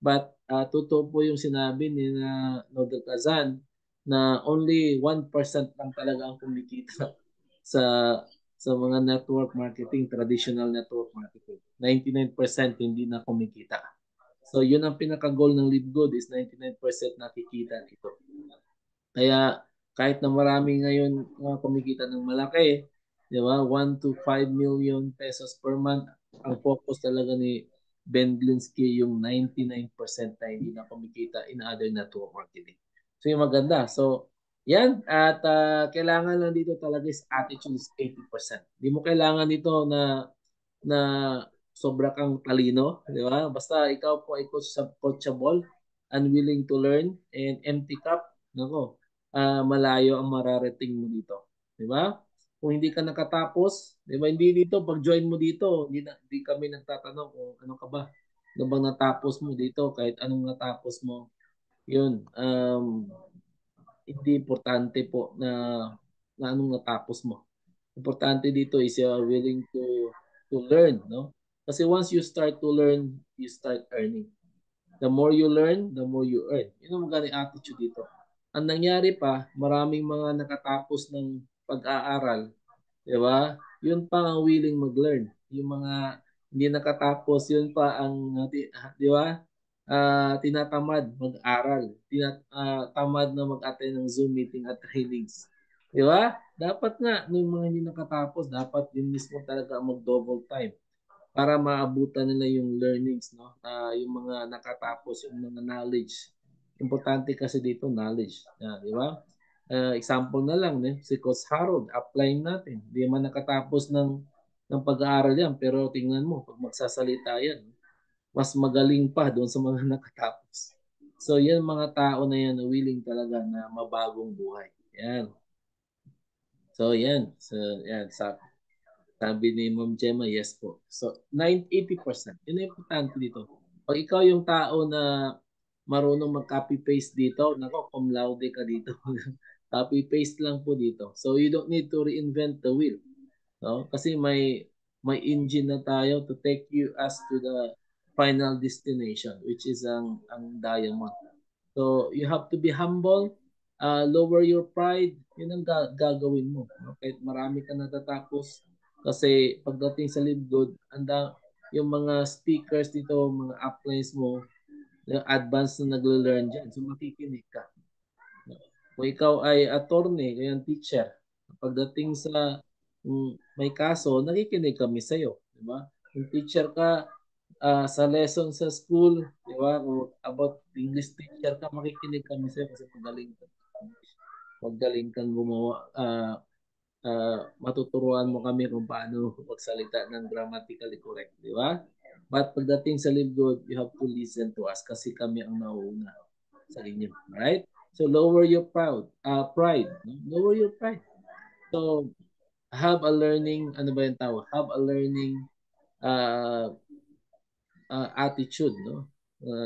But totoo po yung sinabi ni na Nodal Kazan na only 1% lang talaga ang kumikita sa sa mga network marketing, traditional network marketing. 99% hindi na kumikita. So yun ang pinaka-goal ng Live Good is 99% nakikita dito. Kaya kahit na marami ngayon kumikita ng malaki, di ba? 1 to 5 million pesos per month, ang focus talaga ni Ben Glinsky yung 99% na hindi na kumikita in other network marketing. So yung maganda. So yan at kailangan lang dito talaga is attitude is 80%. Hindi mo kailangan dito na sobra kang talino, di ba? Basta ikaw po ay coachable, unwilling to learn, and empty cup, nako, malayo ang mararating mo dito. Di ba? Kung hindi ka nakatapos, di ba, hindi dito, pag-join mo dito, hindi kami nagtatanong kung ano ka ba, ano bang natapos mo dito, kahit anong natapos mo, yun, hindi importante po na anong natapos mo. Importante dito is you are willing to learn, no? Kasi once you start to learn, you start earning. The more you learn, the more you earn. Yun ang magaling attitude dito. Ang nangyari pa, maraming mga nakatapos ng pag-aaral, di ba? Yun pa ang willing mag-learn. Yung mga hindi nakatapos, yun pa ang, di ba? Tinatamad mag-aral. Tamad na mag-attend ng Zoom meeting at trainings. Di ba? Dapat nga, nung mga hindi nakatapos, dapat yun mismo talaga mag-double time para maabutan nila yung learnings, no? Yung mga nakatapos, yung mga knowledge. Importante kasi dito knowledge, di ba? Example na lang, si Coach Harold, applying natin. Hindi man nakatapos ng pag-aaral yan, pero tingnan mo, pag magsasalita yan, mas magaling pa doon sa mga nakatapos. So yan mga tao na yan, willing talaga na mabagong buhay. Yan. So yan. So yan. Sabi ni Ma'am Gemma, yes po. So 80%. Yun ang importante dito. Pag ikaw yung tao na marunong mag-copy-paste dito, nako, cum laude ka dito. Copy-paste lang po dito. So you don't need to reinvent the wheel. No? Kasi may engine na tayo to take you as to the final destination, which is ang diamond. So you have to be humble, lower your pride, yun ang gagawin mo. No? Kahit marami ka natatapos, kasi pagdating sa Live Good, yung mga speakers dito, mga uplines mo, advanced na nagle-learn dyan. So makikinig ka. Kung ikaw ay attorney, kaya teacher, pagdating sa may kaso, nakikinig kami sa iyo, di ba? Kung teacher ka sa lesson sa school, di ba? Kung about English teacher ka, makikinig kami sa iyo kasi magaling ka. Magaling kang gumawa, matuturuan mo kami kung paano magsalita ng grammatically correct, di ba? But pagdating sa Live Good, you have to listen to us kasi kami ang nauuna sa inyo, right? So lower your pride. No? Lower your pride. So have a learning, ano ba yung tawag? Have a learning attitude, no?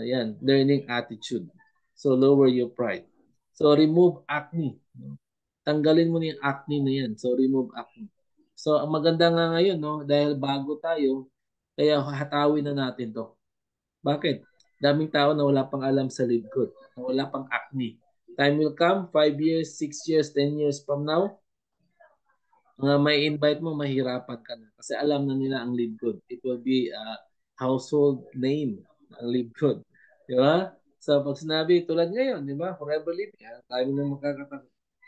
Yan, learning attitude. So lower your pride. So remove acne. No? Tanggalin mo na yung acne na yan. So remove acne. So ang maganda nga ngayon, no, dahil bago tayo, kaya hatawin na natin to. Bakit? Daming tao na wala pang alam sa Live Good, na wala pang acne. Time will come, 5 years, 6 years, 10 years from now, may invite mo, mahirapan ka na. Kasi alam na nila ang Live Good. It will be a household name, ang Live Good. Di ba? So pag sinabi, tulad ngayon, di ba? Forever Living. Tayo na makakatang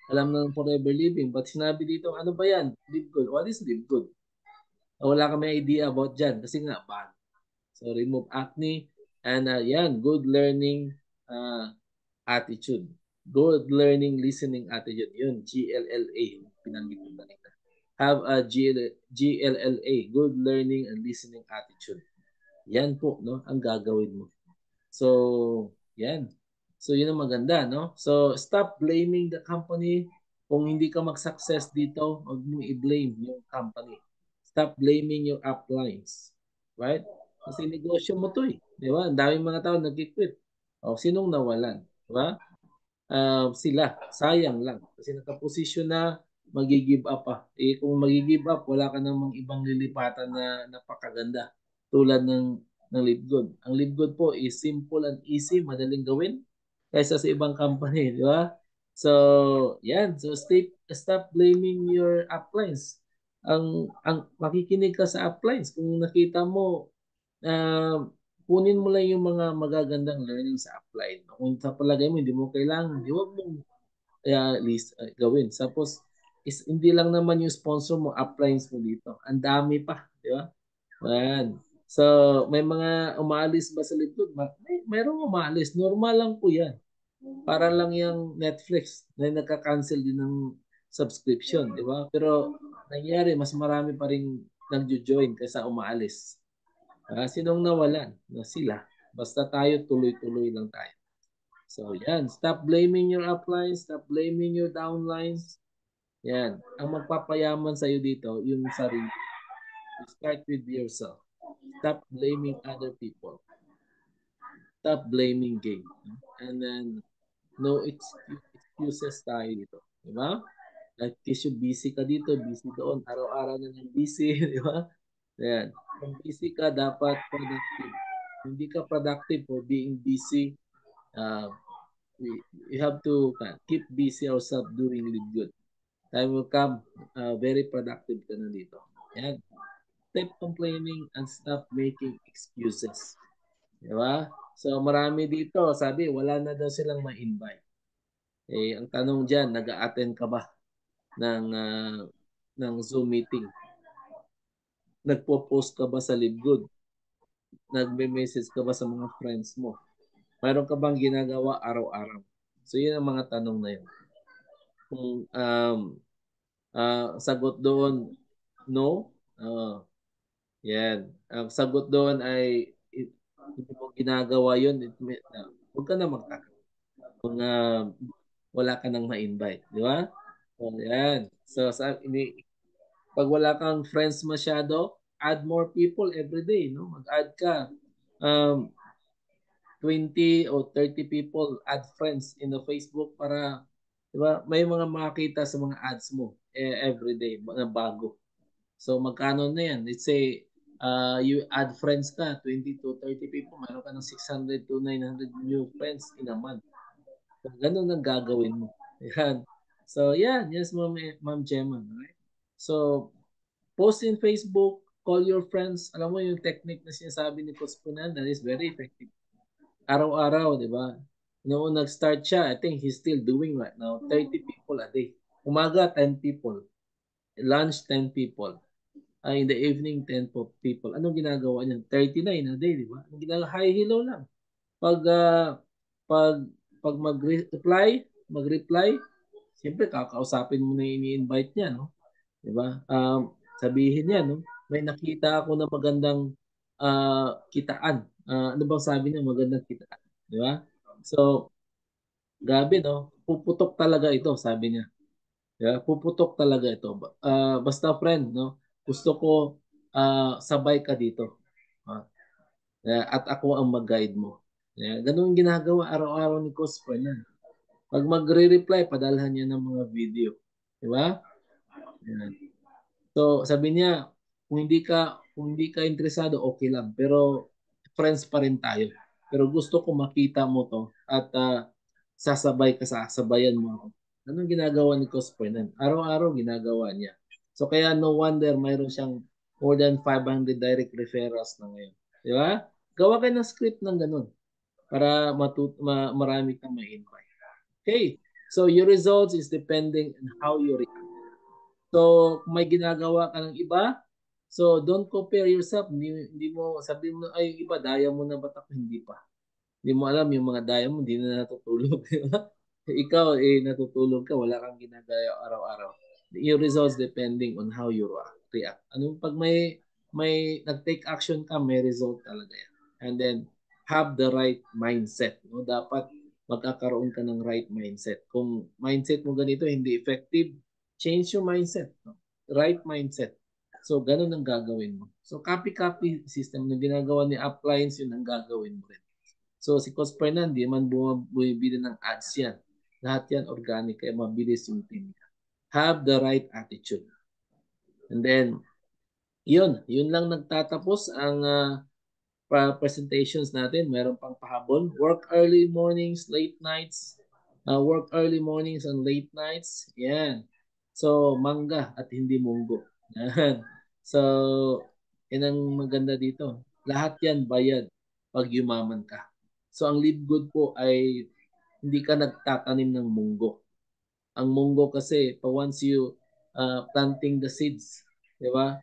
alam na ng Forever Living. But sinabi dito, ano ba yan? Live Good. What is Live Good? Wala kami idea about dyan. Kasi nga, ban. So remove acne. And yan, good learning attitude. Good learning listening attitude. Yun, GLLA. Pinanggit ko kanina. Have a GLLA, good learning and listening attitude. Yan po, no, ang gagawin mo. So, yan. So, yun ang maganda, no? So, stop blaming the company. Kung hindi ka mag-success dito, huwag mong i-blame yung company. Stop blaming your uplines. Right? Kasi negosyo mo to eh. Di ba? Ang daming mga tao nag-quit. O, sinong nawalan? Di ba? Sila. Sayang lang. Kasi nakaposisyon na mag-give up pa. Eh kung mag-give up, wala ka namang ibang lilipatan na napakaganda tulad ng Live Good. Ang Live Good po is simple and easy, madaling gawin kaysa sa ibang company, di ba? So, yan. So, stop blaming your uplines. ang makikinig ka sa uplines. Kung nakita mo, kunin mo lang yung mga magagandang learning sa upline. Kung sa palagay mo hindi mo kailangan, di wag mong list gawin. Tapos hindi lang naman yung sponsor mo, uplines mo dito. Ang dami pa, di ba? Ayan. So, may mga umaalis ba sa likod? Mayroong umaalis. Normal lang po yan. Para lang yung Netflix na nagka-cancel din ng subscription, di ba? Pero nangyari, mas marami pa rin nagjo-join kaysa umaalis. Sinong nawalan? Na sila. Basta tayo, tuloy-tuloy lang tayo. So, yan. Stop blaming your uplines. Stop blaming your downlines. Yan. Ang magpapayaman sa'yo dito, yung sarili. You start with yourself. Stop blaming other people. Stop blaming game. And then, no excuses tayo dito. Di ba? Like, tissue busy ka dito, busy doon. Araw-araw na ng busy. Di ba? Yan. Kung busy ka, dapat productive. Hindi ka productive for being busy. We have to keep busy ourselves doing really good. Time will come, very productive ka na dito. Yan. Stop complaining and stop making excuses. Di ba? So marami dito, sabi, wala na daw silang ma-invite. Ang tanong diyan, nag-a-attend ka ba ng Zoom meeting? Nagpo-post ka ba sa LibGood? Nagme-message ka ba sa mga friends mo? Mayroon ka bang ginagawa araw-araw? So yun ang mga tanong na yun. Kung sagot doon, no. Yan. Ang sagot doon ay hindi mo ginagawa yun. Huwag ka na magtaka. Kung wala ka nang ma-invite. Di ba? So, yan. So, pag wala kang friends masyado, add more people every day. No? Mag-add ka. 20 or 30 people, add friends in the Facebook para, di ba, may mga makita sa mga ads mo every day na bago. So magkano na yan? Let's say you add friends ka, 20 to 30 people, mayroon ka ng 600 to 900 new friends in a month. So, ganun ang gagawin mo. Yan. So yan, yes Ma'am Gemma. Right? So post in Facebook, call your friends. Alam mo yung technique na sinasabi ni Coach Punan, that is very effective. Araw-araw, di ba? Noong nag-start siya, I think he's still doing right now, 30 people a day. Umaga, 10 people. Lunch, 10 people. In the evening, 10 people. Anong ginagawa niya? 39 a day, di ba? Anong ginagawa? Hi, hello lang. Pag, pag, pag mag-reply, siyempre kakausapin mo na yung ini-invite niya, no? Di ba? Sabihin niya, no? May nakita ako na magandang kitaan. Ano bang sabi niya? Magandang kitaan. Di ba? So, gabi, no? Puputok talaga ito, sabi niya. Yeah, puputok talaga ito. Basta friend, no? Gusto ko sabay ka dito. At ako ang mag-guide mo. Ganun ginagawa araw-araw ni Coach Fernan. Pag magre-reply, padalhan niya ng mga video. Di ba? Yan. So, sabi niya, kung hindi ka interesado, okay lang. Pero friends pa rin tayo. Pero gusto ko makita mo to at sasabayan mo ako. Anong ginagawa ni Coach Fernan? Araw-araw ginagawa niya. So kaya no wonder mayroon siyang more than 500 direct referrals na ngayon. Di ba? Gawa kayo ng script ng ganun para marami kang ma-invite. Okay. So your results is depending on how you react. So kung may ginagawa ka ng iba, so don't compare yourself. Hindi mo sabihin mo, ay iba, daya mo na ba't ako hindi pa? Hindi mo alam yung mga daya mo, hindi na natutulog. Di ba? Ikaw, natutulog ka, wala kang ginagaya araw-araw. Your results depending on how you react. Pag may nag-take action ka, may result talaga yan. And then, have the right mindset. No? Dapat magkakaroon ka ng right mindset. Kung mindset mo ganito, hindi effective, change your mindset. No? Right mindset. So, ganun ang gagawin mo. So, copy-copy system na ginagawa ni Uplines, yun ang gagawin mo rin. So, si Coach Fernan, di man bumibili ng ads yan. Lahat yan organic, kaya mabilis yung team niya. Have the right attitude. And then, yun lang nagtatapos ang presentations natin. Meron pang pahabol. Work early mornings, late nights. Work early mornings and late nights. Yan. So, mangga at hindi munggo. Yan. So, yan ang maganda dito. Lahat yan bayad pag yumaman ka. So, ang live good po ay hindi ka nagtatanim ng munggo. Ang munggo kasi, pa once you planting the seeds, di ba?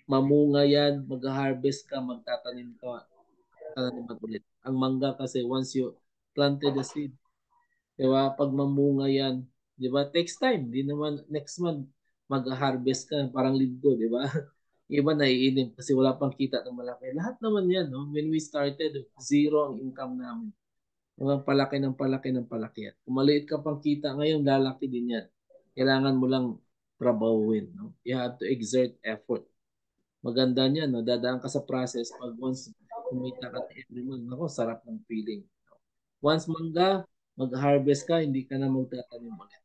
Mamunga yan, mag-harvest ka, magtatanim ka, tanaman ulit. Ang mangga kasi, once you planted the seed, di ba? Pag mamunga yan, di ba? Takes time. Di naman next month mag-harvest ka, parang linggo, di ba? Iba naiinim kasi wala pang kita ng malaki. Lahat naman yan, no? When we started, zero ang income namin. Hanggang palaki ng palaki ng palaki yan. Kung maliit ka pang kita ngayon, lalaki din yan. Kailangan mo lang trabahuin, no? You have to exert effort. Maganda niyan, no? Dadaan ka sa process pag once kumita ka na every month. Ako, sarap ng feeling. Once mangga, mag-harvest ka, hindi ka na magtatanim ulit.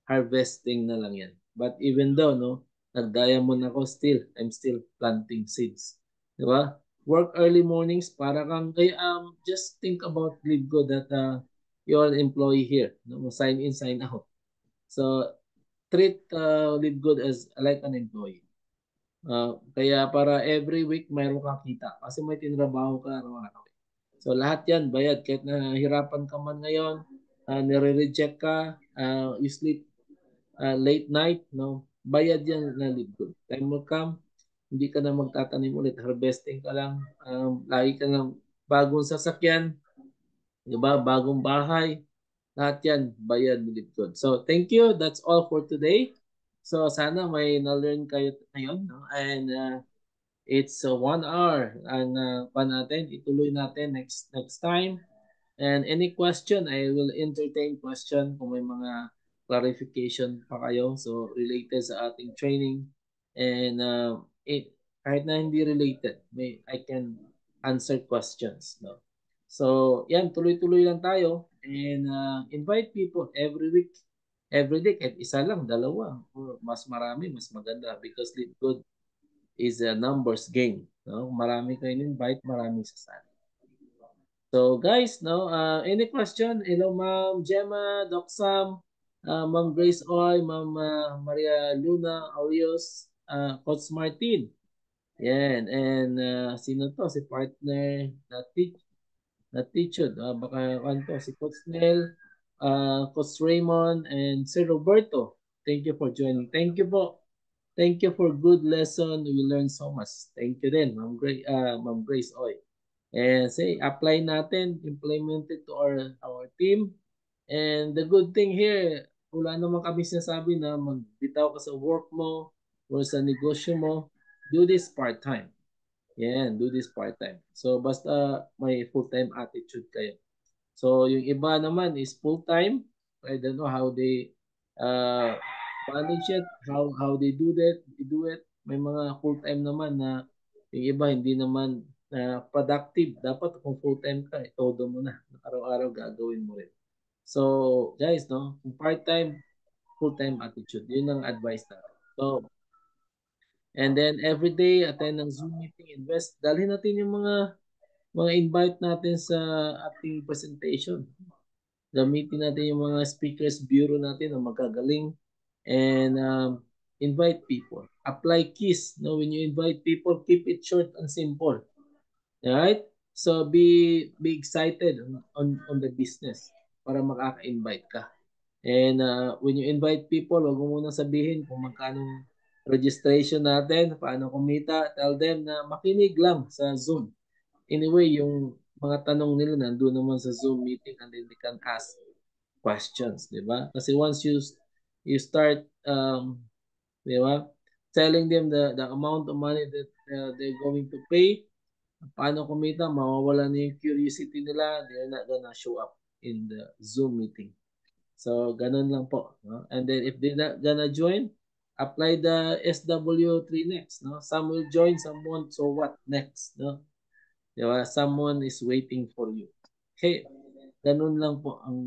Harvesting na lang yan. But even though, no, nag-diamond ako still, I'm still planting seeds. Di ba? Work early mornings para kang, just think about LiveGo that you're an employee here. No? Sign in, sign out. So, treat LiveGo as like an employee. Kaya para every week mayroon kang kita kasi may tinrabaho ka araw-araw. So lahat yan bayad kahit nahirapan ka man ngayon, nire-reject ka, you sleep late night, no? Bayad yan na live good. Time will come, hindi ka na magtatanim ulit, harvesting ka lang, lagi ka ng bagong sasakyan, di ba? Bagong bahay, lahat yan bayad na live good. So thank you, that's all for today. So sana may na-learn kayo ngayon, no? And it's 1 hour ang pa natin. Ituloy natin next time. And any question, I will entertain question kung may mga clarification pa kayo. So related sa ating training. And kahit na hindi related, I can answer questions. No? So yan, tuloy-tuloy lang tayo. And invite people every week. Every day, kahit isa lang, dalawa. Or mas marami, mas maganda. Because Live Good is a numbers game. No? Marami kayo invite, maraming sasali. So guys, no, any question? Hello Ma'am Gemma, Doc Sam, Ma'am Grace Oy, Ma'am Maria Luna, Arios, Coach Martin. Yan, and sino to? Si partner na teacher. Baka kanto, si Coach Nel, Coach Raymond, and Sir Roberto. Thank you for joining. Thank you po. Thank you for good lesson. We learned so much. Thank you din, Ma'am Grace Oy. And say, apply natin, implement it to our team. And the good thing here, wala naman kami sinasabi na magbitaw ka sa work mo or sa negosyo mo. Do this part-time. Yan, do this part-time. So, basta may full-time attitude kayo. So, yung iba naman is full-time. I don't know how they uh, manage it, how they do it. May mga full-time naman na yung iba hindi naman productive. Dapat kung full-time ka, todo mo na. Araw-araw gagawin mo rin. So, guys, no, kung part-time, full-time attitude. Yun ang advice natin. So, and then every day, attend ng Zoom meeting, invest. Dalhin natin yung mga invite natin sa ating presentation. Gamitin natin yung mga speakers bureau natin na magagaling and invite people. Apply keys. No? When you invite people, keep it short and simple. Alright? So be excited on the business para makaka-invite ka. And when you invite people, wag mo muna sabihin kung magkano registration natin, paano kumita. Tell them na makinig lang sa Zoom. Anyway, yung mga tanong nila nandun naman sa Zoom meeting and then they can ask questions, di ba? Kasi once you start, di ba, telling them the amount of money that they're going to pay, paano kumita, mawawala na yung curiosity nila, they're not gonna show up in the Zoom meeting. So, ganun lang po. No? And then if they're not gonna join, apply the SW3 next. No? Some will join, some won't. So what next? No? Diba? Someone is waiting for you. Okay, ganun lang po ang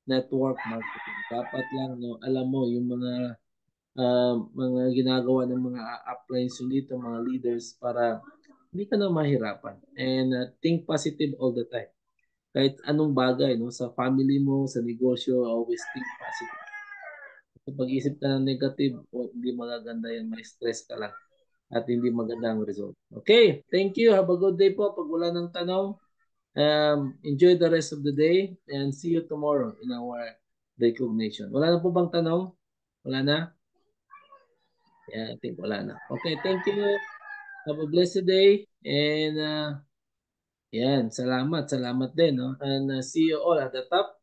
network marketing. Dapat lang no, alam mo yung mga ginagawa ng mga uplines yun dito, mga leaders para hindi ka na mahirapan. And think positive all the time. Kahit anong bagay no, sa family mo, sa negosyo, always think positive. Kung pag-isip ka ng negative, hindi magaganda yan, may stress ka lang at hindi maganda ang result. Okay, thank you. Have a good day po. Pag wala ng tanong, enjoy the rest of the day and see you tomorrow in our recognition. Wala na po bang tanong? Wala na? Yeah, I think wala na. Okay, thank you. Have a blessed day and yan, salamat din, no? And see you all at the top.